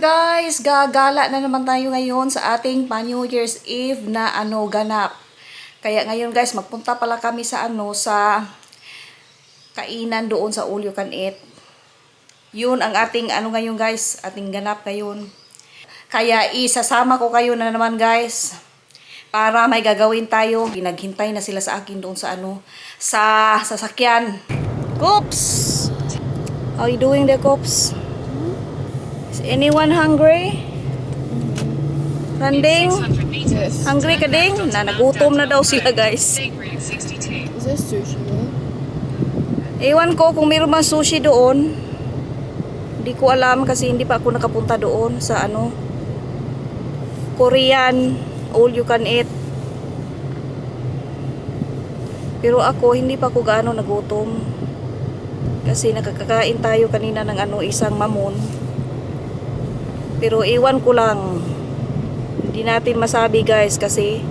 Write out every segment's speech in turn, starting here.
guys, gagala na naman tayo ngayon sa ating pa-New Year's Eve na ganap. Kaya ngayon guys, magpunta pala kami sa sa kainan doon sa All You Can Eat. Yun ang ating ngayon guys, ating ganap ngayon. Kaya isasama ko kayo na naman guys para may gagawin tayo. Naghintay na sila sa akin doon sa sa sasakyan. Coops! How you doing there, Coops? Is anyone hungry? Randing? Yes. Hungry ka ding? Nagutom na daw sila guys. Is this sushi roll? Ewan ko kung mayroon man sushi doon. Hindi ko alam kasi hindi pa ako nakapunta doon sa Korean All You Can Eat. Pero ako hindi pa ako gaano nagutom. Kasi nakakakain tayo kanina ng isang mamon. Pero iwan ko lang. Hindi natin masabi guys kasi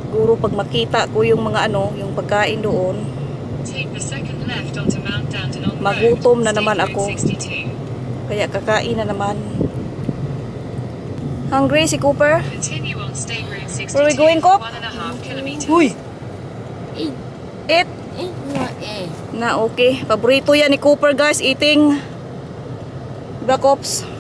siguro pag makita ko yung mga yung pagkain doon, magutom na naman ako. Kaya kakain na naman. Hungry si Cooper? Where are we going, Coop? Uy! Eat! Na okay. Paborito yan ni Cooper guys, eating Black Ops.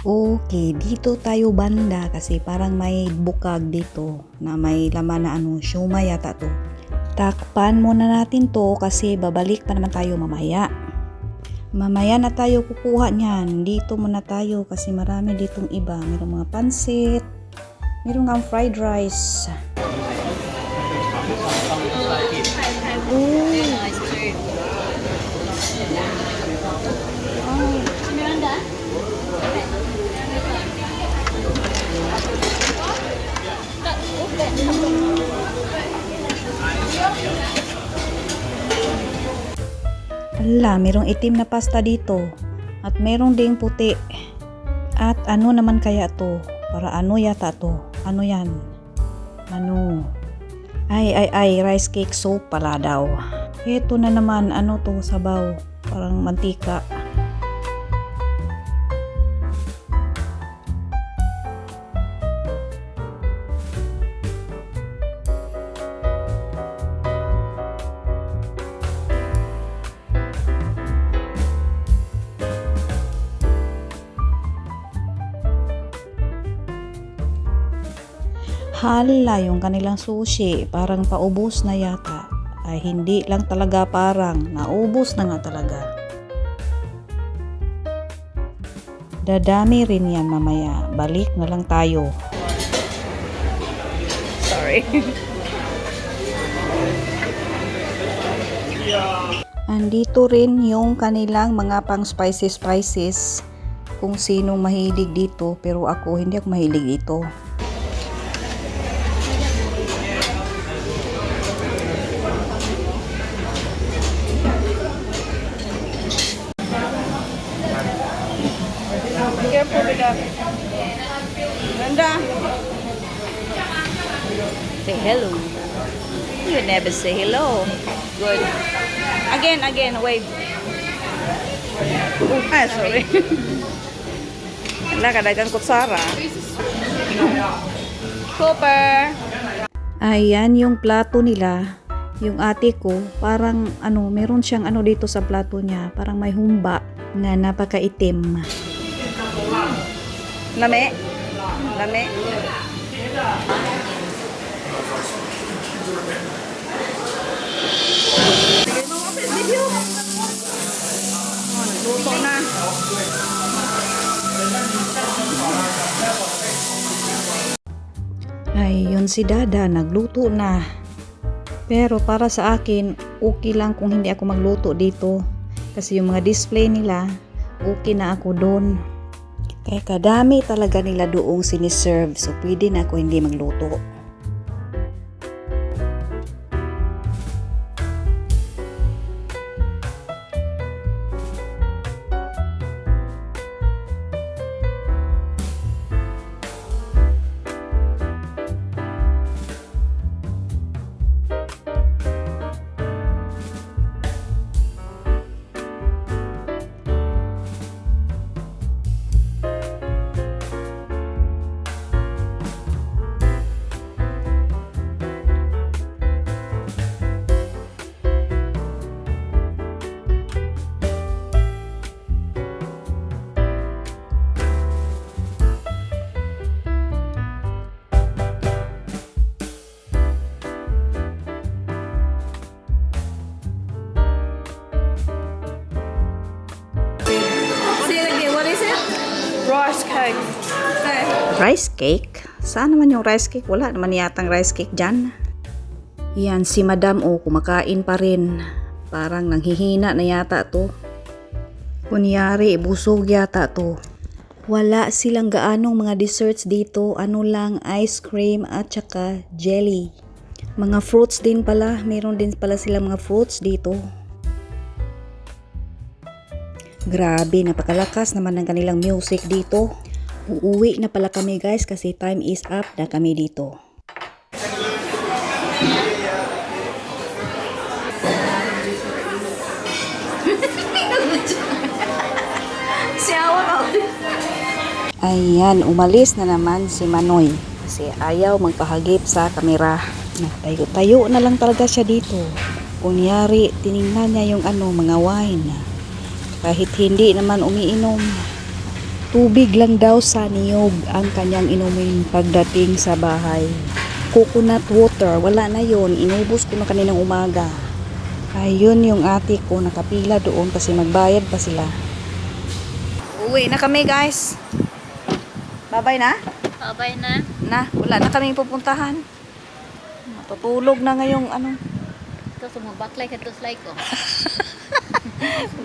Okay, dito tayo banda kasi parang may bukag dito na may laman na siomai yata to. Takpan muna natin to kasi babalik pa naman tayo mamaya. Mamaya na tayo kukuha niyan. Dito muna tayo kasi marami ditong iba. Mayroong mga pansit, mayroong nga fried rice. Hala, merong itim na pasta dito. At merong ding puti. At ano naman kaya to? Para yata to? Ano yan? Ay, rice cake soup pala daw. Ito na naman, to? Sabaw. Parang mantika. Hala, yung kanilang sushi, parang paubos na yata. Ay, hindi lang talaga parang, naubos na nga talaga. Dadami rin yan mamaya. Balik na lang tayo. Sorry. Andito rin yung kanilang mga pang spices. Kung sinong mahilig dito, pero ako, hindi ako mahilig dito. Careful with that. Ganda. Say hello. You never say hello. Good. Again, wave. Sorry. Wala ka dagang kutsara. Cooper. Ayan yung plato nila. Yung ate ko, parang meron siyang dito sa plato niya. Parang may humba na napakaitim. Lame. Nagluto na. Ayun si Dada, nagluto na. Pero para sa akin, okay lang kung hindi ako magluto dito. Kasi yung mga display nila, okay na ako doon. Kaya kadami talaga nila doong siniserve. So pwede na ako hindi magluto. Say it again. What is it? Rice cake. Rice cake? Saan naman yung rice cake? Wala naman yatang rice cake dyan. Yan, si Madam kumakain pa rin. Parang nanghihina na yata to. Kunyari, busog yata to. Wala silang gaanong mga desserts dito. Ano lang, ice cream at saka jelly. Mga fruits din pala. Meron din pala silang mga fruits dito. Grabe, napakalakas naman ng kanilang music dito. Uuwi na pala kami guys kasi time is up na kami dito. Ayan, umalis na naman si Manoy kasi ayaw magpahagip sa kamera. Tayo-tayo na lang talaga siya dito. Kunyari, tiningnan niya yung mga wine. Kahit hindi naman umiinom. Tubig lang daw sa niyog ang kanyang inumin pagdating sa bahay. Coconut water, wala na yon. Inubos ko na kaninang umaga. Ayun yung ate ko, nakapila doon kasi magbayad pa sila. Uwi na kami guys. Bye-bye na? Babay na. Wala na kaming pupuntahan. Matutulog na ngayong Ito sa mga baklay ka tuslay ko.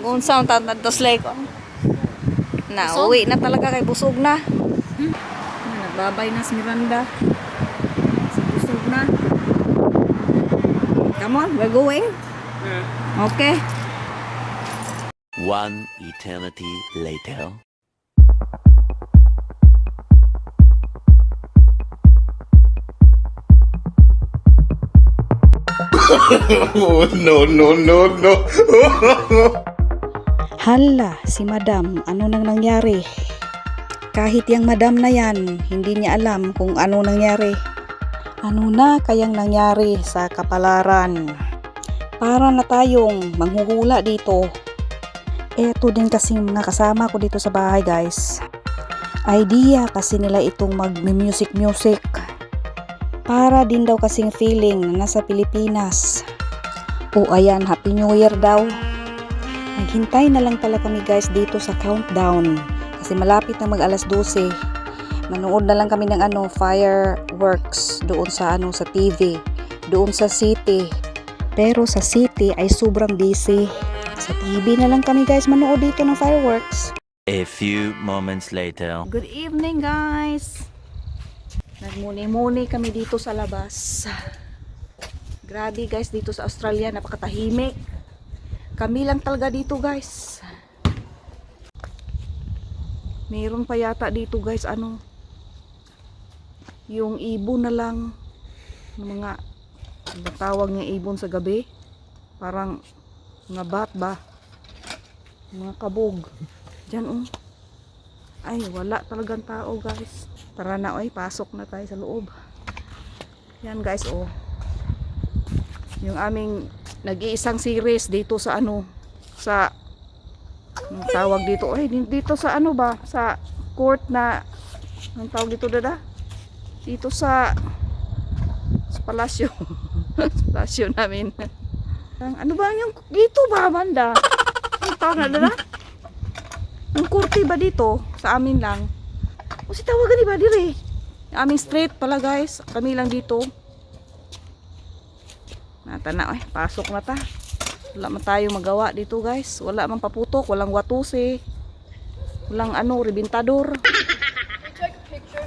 kung saan tatadtoslay ko. Busog? Uwi na talaga kay busog na. Nagbabay na si Miranda. Si busog na. Come on, we're going. Okay. One eternity later. Oh, no, no, no, no. Hala, si Madam, ano nang nangyari? Kahit yung Madam na yan, hindi niya alam kung ano nangyari. Ano na kayang nangyari sa kapalaran? Para na tayong manghuhula dito. Eto din kasing mga kasama ko dito sa bahay guys. Idea kasi nila itong mag-music. Para din daw kasing feeling na nasa Pilipinas. O ayan, Happy New Year daw. Naghintay na lang pala kami guys dito sa countdown. Kasi malapit na mag alas 12. Manood na lang kami ng fireworks doon sa sa TV. Doon sa city. Pero sa city ay sobrang busy. Sa TV na lang kami guys manood dito ng fireworks. A few moments later. Good evening guys. Nagmuni-muni kami dito sa labas. Grabe guys, dito sa Australia napakatahimik. Kami lang talaga dito guys. Meron pa yata dito guys yung ibon na lang. Mga tawag niya ibon sa gabi. Parang mga bat ba? Mga kabog. Diyan Ay, wala talagang tao guys. Tara na pasok na tayo sa loob. Yan guys yung aming nag-iisang series dito sa sa tawag dito dito sa sa court na ang tawag dito dito sa palasyo. Palasyo namin. Ano ba yung dito ba banda? Ang tawag na yung kurti ba dito sa amin lang? O si tawagan ni ba dire? Aming street pala guys. Kami lang dito. Natana eh. Pasok na ta. Wala man tayo magawa dito guys. Wala man paputok. Walang watuse. Walang ano, ribintador.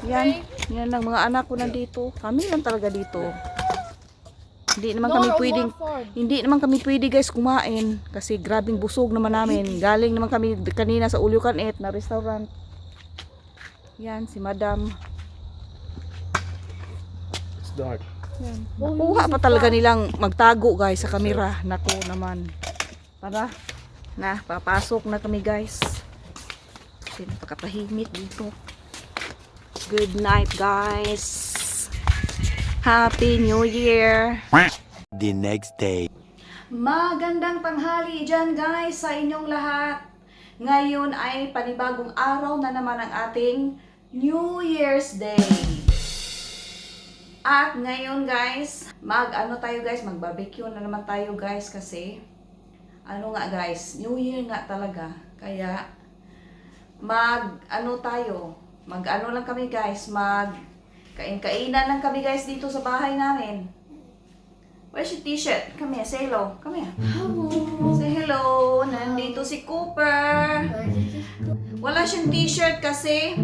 Yan. Yan lang mga anak ko nandito. Kami lang talaga dito. Hindi naman kami pwede guys kumain kasi grabing busog naman namin. Galing naman kami kanina sa All You Can Eat na restaurant. Yan si Madam. It's dark. Yan. Nakuha pa talaga nilang magtago guys sa kamera. Nako naman. Para na papasok na kami guys. Kasi napakatahimik dito. Good night guys. Happy New Year. The next day. Magandang tanghali dyan guys sa inyong lahat. Ngayon ay panibagong araw na naman ang ating New Year's Day. At ngayon guys, mag-barbecue na naman tayo guys kasi ano nga guys, New Year nga talaga. Kaya mag-ano lang kami guys, kain-kainan lang kami guys dito sa bahay namin. Where's your t-shirt? Come here, say hello. Come here. Hello. Say hello. Nandito si Cooper. Wala siyang t-shirt kasi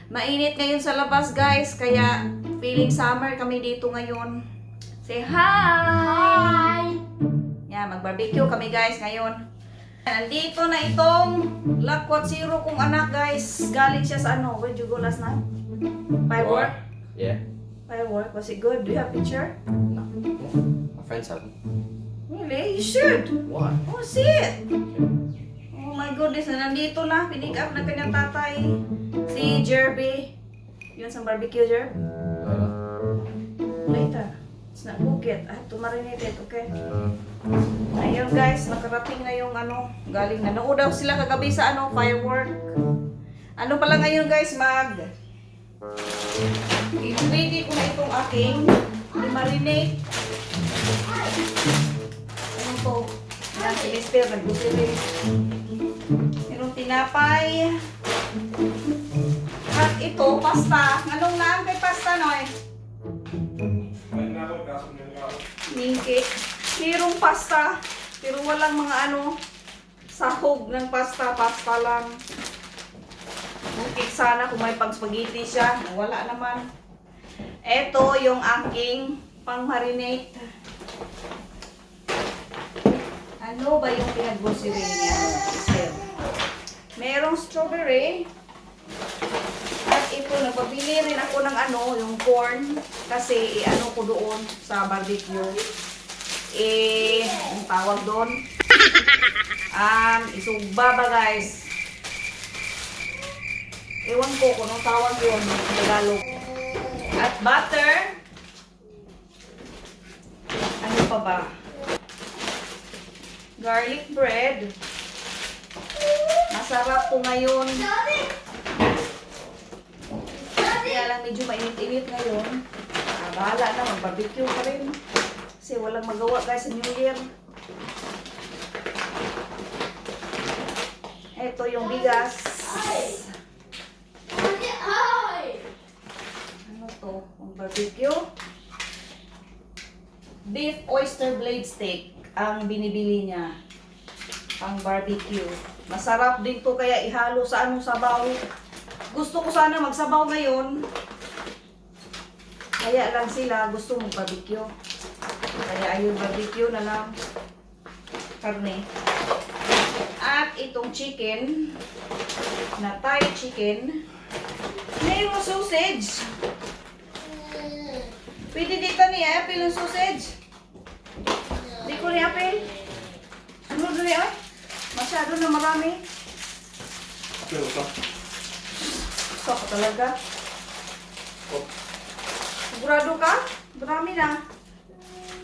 mainit ngayon sa labas guys. Kaya feeling summer kami dito ngayon. Say hi! Yan, mag-barbecue kami guys ngayon. Nandito na itong Lakwat Zero kong anak guys. Galing siya sa ano. Where'd you go last night? Firework? Yeah. Firework. Was it good? Do you have picture? No. My friends have them. Really? You should. Why? Oh, see it. Oh my goodness. Nandito na. Pinick up na kanyang tatay. Si Jerby. Yun sa barbecue, Jerb. Later. It's not cooked yet. I have to marinate it, okay? Ayun guys, nakarating na yung ano. Galing na. Nanood daw sila kagabi sa ano, firework. Ano pala ngayon guys, i-ready ko na itong aking i-marinate. Ano to? Yan, si Mister, nag-gusili. Merong tinapay. At ito, pasta. Anong lang kay pasta, Noy? Mingke. Merong pasta. Pero walang mga ano, sahog ng pasta. Pasta lang. Okay, sana kung may pang-spaghetti siya. Wala naman. Ito yung aking pang-marinate. Ano ba yung pinag-grocery niya? Merong strawberry. At ito, nagpabili rin ako ng ano, yung corn. Kasi i-ano ko doon sa barbecue. Ang tawag doon. Isugba ba guys? Ewan ko kung anong tawag yun ng Tagalog. At butter. Ano pa ba? Garlic bread. Masarap po ngayon. Kaya lang medyo mainit-init ngayon. Bahala na, mag-barbecue pa rin. Kasi walang magawa guys sa New Year. Ito yung bigas. Ano to? Ang barbecue. Beef oyster blade steak ang binibili niya. Ang barbecue. Masarap din to kaya ihalo sa anong sabaw. Gusto ko sana magsabaw ngayon. Kaya lang sila gusto mong barbecue. Kaya ayun, barbecue na lang. Karne. At itong chicken na Thai chicken. Mayroong sausage. Pwede dito ni Apple yung sausage. Di ko ni Apple. Sunod na niya. Masyado na marami. Gusto ko talaga. Sigurado ka? Marami na.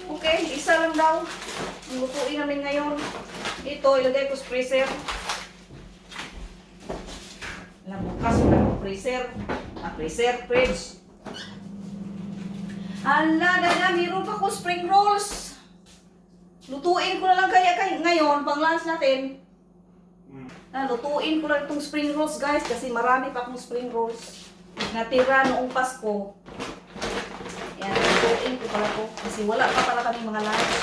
Okay, isa lang daw. Ang lutuin namin ngayon. Ito, ilagay ko sa freezer. Alam mo, kaso na freezer. Freezer, fridge. Hala, dada, meron pa ko spring rolls. Lutuin ko na lang kaya ngayon, pang lunch natin. Lutuin ko lang itong spring rolls, guys, kasi marami pa akong spring rolls. natira noong Pasko. Yan, tutuin ko pala to. Kasi wala pa pala kami mga lunch.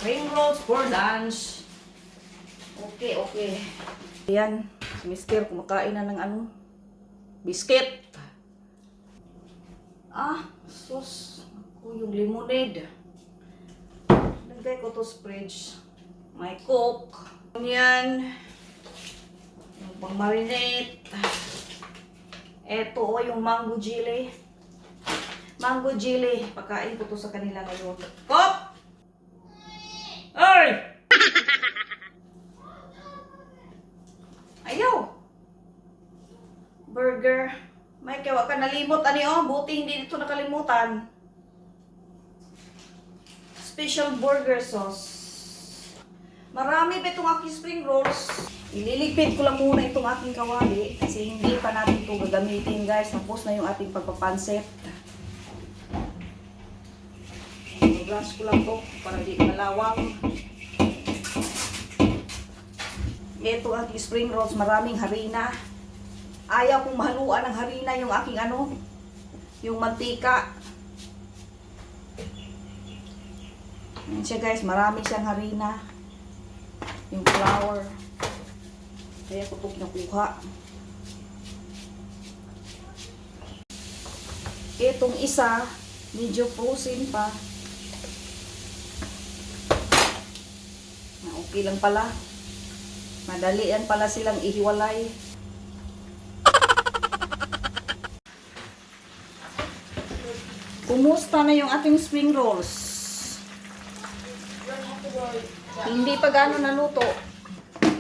Spring rolls for lunch. Okay, okay. Ayan, si Mister kumakain na ng ano, biscuit. Ah, sus. Ako yung lemonade. Lagay ko to sa fridge. May Coke. Yan. Yung pang-marinate. Eto o, yung mango jelly. Mango jelly. Pagkain ko to sa kanila ngayon. Coke! Ay! Ayaw! Burger. May kawa ka nalimot. Ani oh, buti hindi dito nakalimutan. Special burger sauce. Marami ba itong aking spring rolls? Ililigpit ko lang muna itong aking kawali kasi hindi pa natin ito gagamitin guys. Tapos na yung ating pagpapansit. I-brush ko lang to para di malawang. Ito ang aking spring rolls. Maraming harina. Ayaw kong mahaluan ng harina yung aking ano, yung mantika. Yan siya guys, marami siyang harina. Yung flour. Kaya ko ito kinukuha. Itong isa, medyo frozen pa. Okay lang pala. Madali yan pala silang ihiwalay. Kumusta na yung ating spring rolls? Hindi pa gano'n naluto.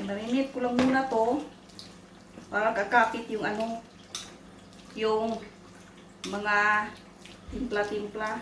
Marinate ko lang muna to para kakapit yung ano, yung mga timpla-timpla.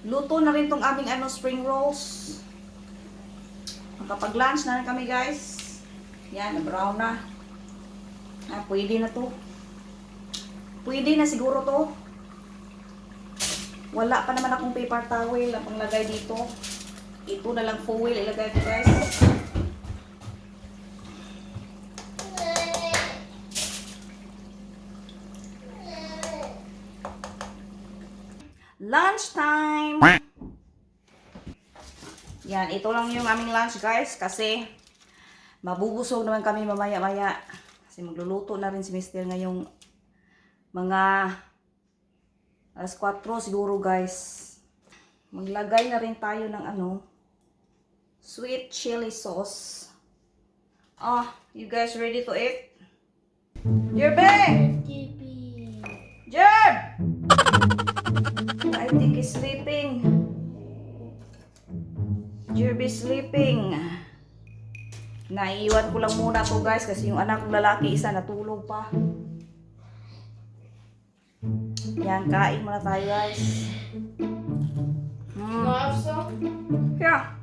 Luto na rin tong aming ano, spring rolls. Makapag-lunch na kami guys. Yan, brown na. Ah, pwede na to. Pwede na siguro to. Wala pa naman akong paper towel na panglagay dito. Ito na lang foil ilagay ko guys. Lunch time! Yan, ito lang yung aming lunch guys kasi mabubusog naman kami mamaya-maya. Kasi magluluto na rin si Mister ngayong mga alas 4 siguro guys. Maglagay na rin tayo ng ano, sweet chili sauce. Oh, you guys ready to eat? Jerbe! Jerb! I think he's sleeping. Jerby sleeping. Naiiwan ko lang muna to guys kasi yung anak kong lalaki isa natulog pa. Yan, kain muna tayo guys. Yeah.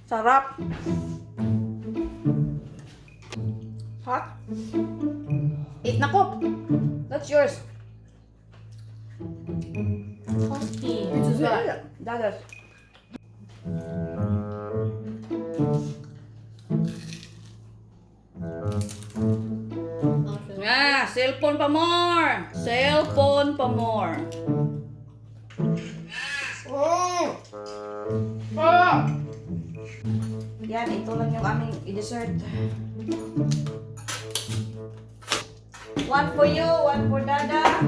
Sarap. Hot? Eat na ko. That's yours. Husky. Dadas. Cellphone pa more. Cellphone pa more. Yan, ito lang yung aming i-dessert. One for you, one for Dada.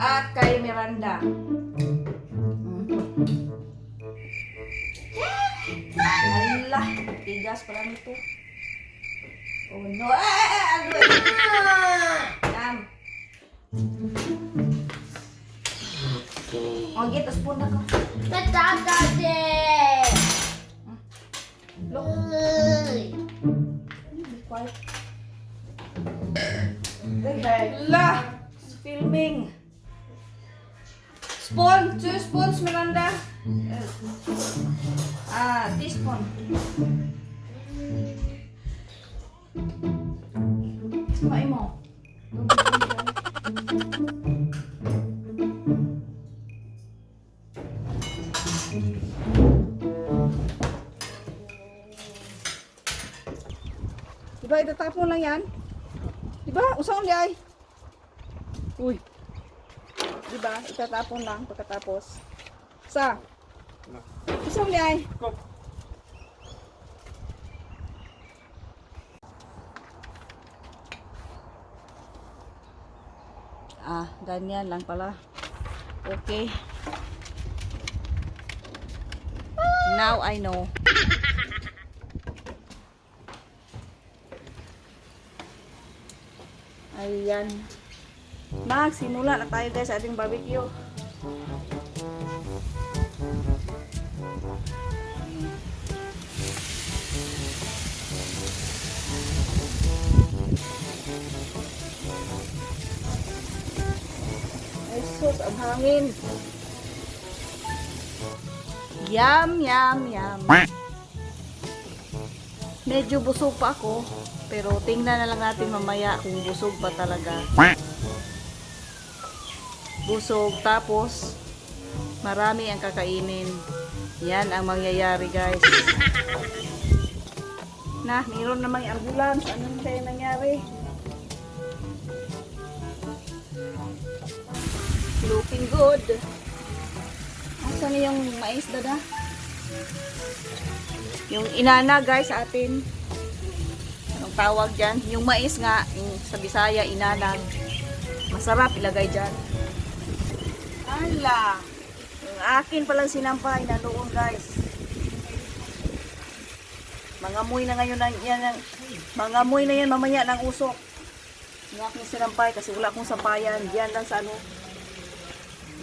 At kay Miranda. Ala, tigas pala nito. Oh no. Ano Yan. Oh, get a spoon na ko. Look. Be quiet. La! Filming. Spoon. 2 spoons, Miranda. Teaspoon. Kumain mo. Diba, itatapon lang yan? Diba? Usang di ay. Uy. Diba? Itatapon lang pagkatapos. Sa? Usang di ay. Ganyan lang pala. Okay. Now I know. Ayan. Simula na tayo guys sa ating barbecue. Ay sus, ang hangin. Yum, yum, yum. Medyo busog pa ako. Pero tingnan na lang natin mamaya kung busog pa talaga. Busog tapos marami ang kakainin. Yan ang mangyayari guys. Na, mayroon namang ambulance. Anong kaya nangyari? Looking good. Asan yung mais dada? Yung inana guys sa atin. Anong tawag dyan? Yung mais nga, yung sa Bisaya, inanag. Masarap ilagay dyan. Ala! Yung akin palang sinampay na noon guys. Mangamoy na ngayon yan. Mangamoy na yan mamaya ng usok. Yung aking sinampay kasi wala akong sampayan. Diyan lang sa ano.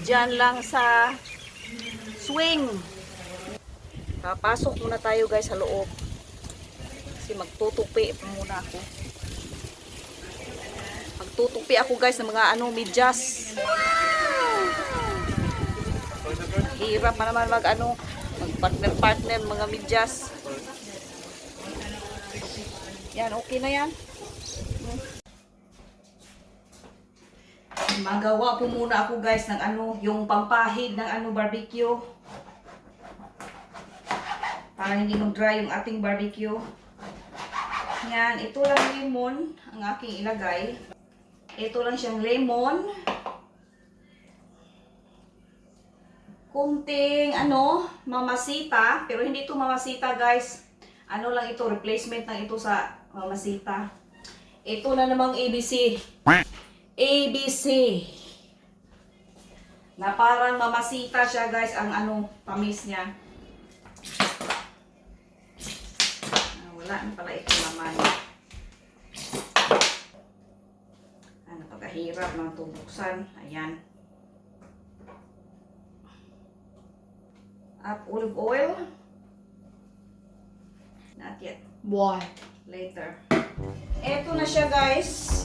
Diyan lang sa swing. Papasok muna tayo guys sa loob. Kasi magtutupi muna ako. Magtutupi ako guys ng mga medyas. Hirap pa naman mag-partner mga medyas. Yan, okay na yan. Magawa po muna ako guys ng yung pampahid ng barbecue. Para hindi mag-dry yung ating barbecue. Yan, ito lang lemon ang aking ilagay. Ito lang siyang lemon. Kunting mamasita, pero hindi ito mamasita guys. Ano lang ito, replacement lang ito sa mamasita. Ito na namang ABC. ABC. Na parang mamasita siya guys ang tamis niya. Wala na pala ito naman. Napakahirap ng tubuksan. Ayan. Olive oil. Not yet. Why? Later. Eto na siya guys.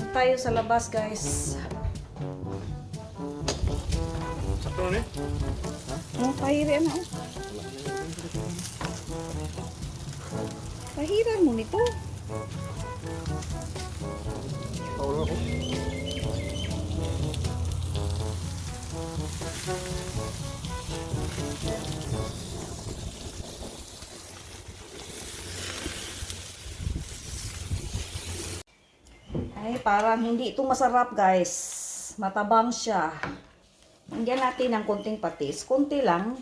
Tayo sa labas guys. Sakto na eh. Tahiri Pahiran mo nito. Ay, parang hindi ito masarap, guys. Matabang siya. Lagyan natin ng konting patis. Konti lang.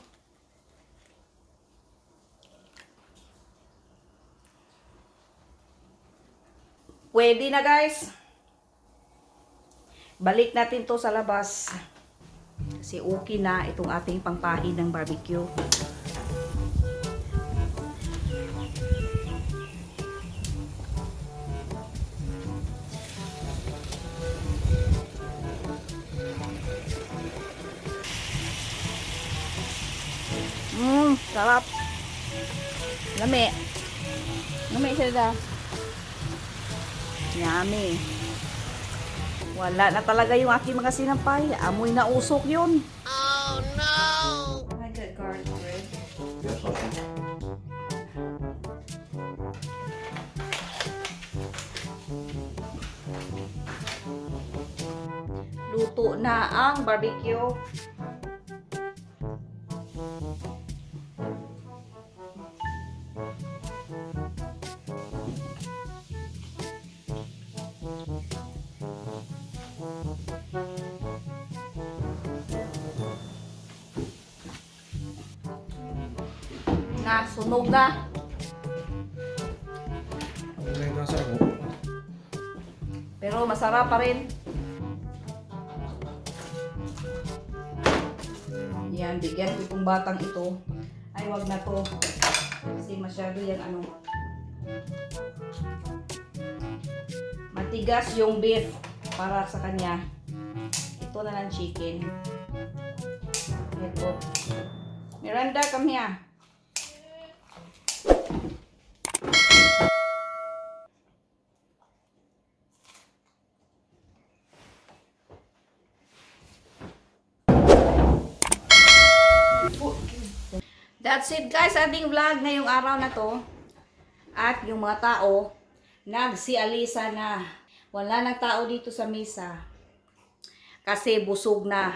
Pwede na, guys. Balik natin to sa labas. Kasi okay na itong ating pangpain ng barbecue. Sarap. Lami. Lami siya da. Yummy. Wala na talaga yung aking mga sinampay. Amoy na usok yun. Oh no! I got garlic bread. Luto na ang barbecue. Na, sunog na. Pero masarap pa rin. Yan, bigyan ko itong batang ito. Ay, wag na to. Kasi masyado yan ano. Matigas yung beef para sa kanya. Ito na lang chicken. Ito. Miranda, come here. That's it guys, ating vlog ngayong araw na to. At yung mga tao, nagsialisa na. Wala nang tao dito sa mesa. Kasi busog na.